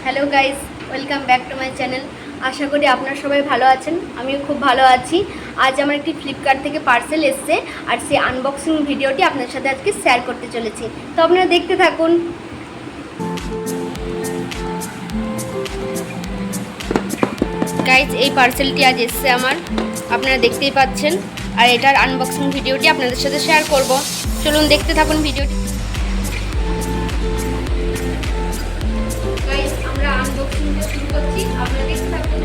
Hello guys, welcome back to my channel. আশা করি আপনারা সবাই ভালো আছেন, আমিও খুব ভালো আছি। আজ আমার একটি ফ্লিপকার্ট থেকে পার্সেল এসছে, আর সেই আনবক্সিং ভিডিওটি আপনাদের সাথে আজকে শেয়ার করতে চলেছি। তো আপনারা দেখতে থাকুন। গাইস, এই পার্সেলটি আজ এসছে আমার, আপনারা দেখতেই পাচ্ছেন। আর এটার আনবক্সিং ভিডিওটি আপনাদের সাথে শেয়ার করব। চলুন দেখতে থাকুন ভিডিওটি। গাইস, আমরা আনবক্সিংটা শুরু করছি, আপনারা দেখতে থাকুন।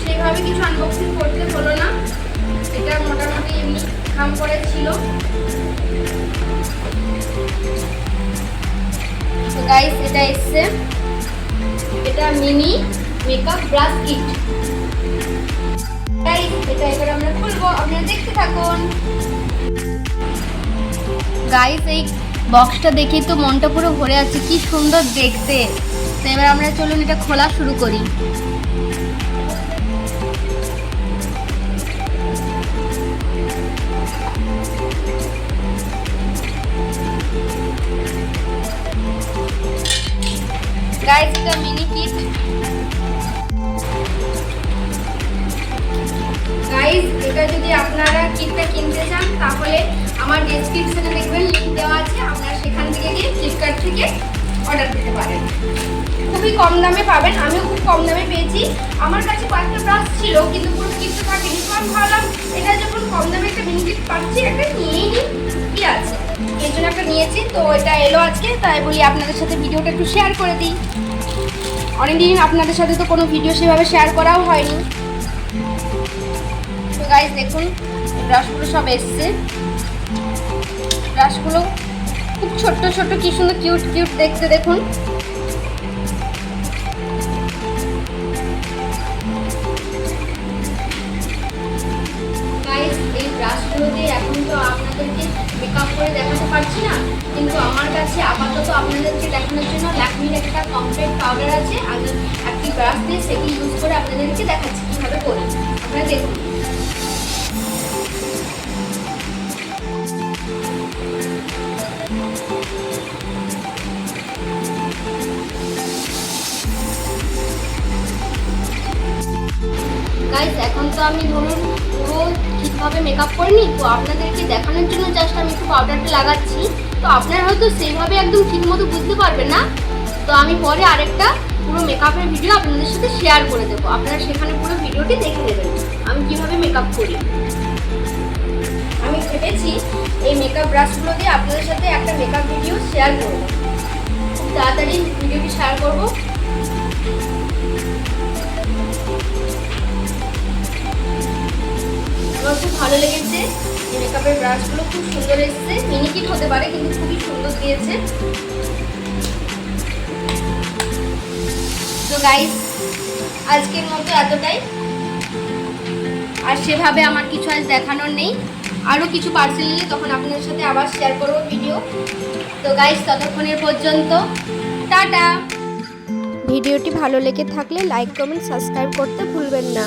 সেভাবে কিছু আনবক্সিং করতে হলো না, এটা মোটামুটি এমনি কাম করে ছিল। তো গাইস, এটা এসছে, এটা mini makeup brush kit. Guys, এটা এবার আমরা খুলবো, আপনারা দেখতে থাকুন। গাইস, এই বক্সটা দেখেই তো মনটা পুরো ভরে আছে, কি সুন্দর দেখতে। তো এবার আমরা চলুন এটা খোলা শুরু করি। গাইস, এটা মিনি কিট। গাইস, এটা যদি আপনারা কিটটা কিনতে চান তাহলে আমার ডেসক্রিপশনে দেখবেন লিংক দেওয়া আছে, আপনারা সেখান থেকে গিয়ে ফ্লিপকার্ট থেকে অর্ডার করতে পারেন। খুবই কম দামে পাবেন, আমিও খুব কম দামে পেয়েছি। আমার কাছে কয়েকটা ব্রাশ ছিল কিন্তু পুরো কিটটা থাকেনি, তো আমি ভাবলাম এটা যখন কম দামে একটা মিনি কিট পাচ্ছি একটা নিয়েই নিই, কি আছে, এর জন্য একটা নিয়েছি। তো এটা এলো আজকে, তাই বলি আপনাদের সাথে ভিডিওটা একটু শেয়ার করে দিই। অনেকদিন আপনাদের সাথে তো কোনো ভিডিও সেভাবে শেয়ার করাও হয়নি। তো গাইস, দেখুন ব্রাশগুলো সব এসছে। ব্রাশগুলো খুব ছোট্ট ছোট্ট, কি সুন্দর কিউট কিউট দেখতে, দেখুন। গাইস, এই ব্রাশগুলো দিয়ে এখন তো আপনাদেরকে মেকআপ করে দেখাতে পারছি না, কিন্তু আমার কাছে আপাতত আপনাদেরকে দেখানোর জন্য ল্যাকমির একটা কমপ্লেট পাউডার আছে, আর একটি ব্রাশ দিয়ে সেটি ইউজ করে আপনাদেরকে দেখাচ্ছি কীভাবে করি। আপনারা দেখুন। গাইস, এখন তো আমি ধরুন পুরো ঠিকভাবে মেকআপ করিনি, তো আপনাদেরকে দেখানোর জন্য জাস্ট আমি একটু পাউডারটা লাগাচ্ছি। তো আপনারা হয়তো সেইভাবে একদম ঠিক মতো বুঝতে পারবেন না, তো আমি পরে আরেকটা পুরো মেকআপের ভিডিও আপনাদের সাথে শেয়ার করে দেবো, আপনারা সেখানে পুরো ভিডিওটি দেখে নেবেন আমি কিভাবে মেকআপ করি। আমি ভেবেছি এই মেকআপ ব্রাশগুলো দিয়ে আপনাদের সাথে একটা মেকআপ ভিডিও শেয়ার করব, খুব তাড়াতাড়ি ভিডিওটি শেয়ার করব। আমার খুব ভালো লেগেছে এই মেকআপের ব্রাশগুলো, খুব সুন্দর এসেছে। মিনি কিট হতে পারে কিন্তু খুবই সুন্দর দিয়েছে। তো গাইস, আজকের মতো এতটাই, আর সেভাবে আমার কিছু আজ দেখানোর নেই। আরও কিছু পার্সেল নিলে তখন আপনাদের সাথে আবার শেয়ার করবো ভিডিও। তো গাইস, ততক্ষণের পর্যন্ত টাটা। ভিডিওটি ভালো লেগে থাকলে লাইক, কমেন্ট, সাবস্ক্রাইব করতে ভুলবেন না।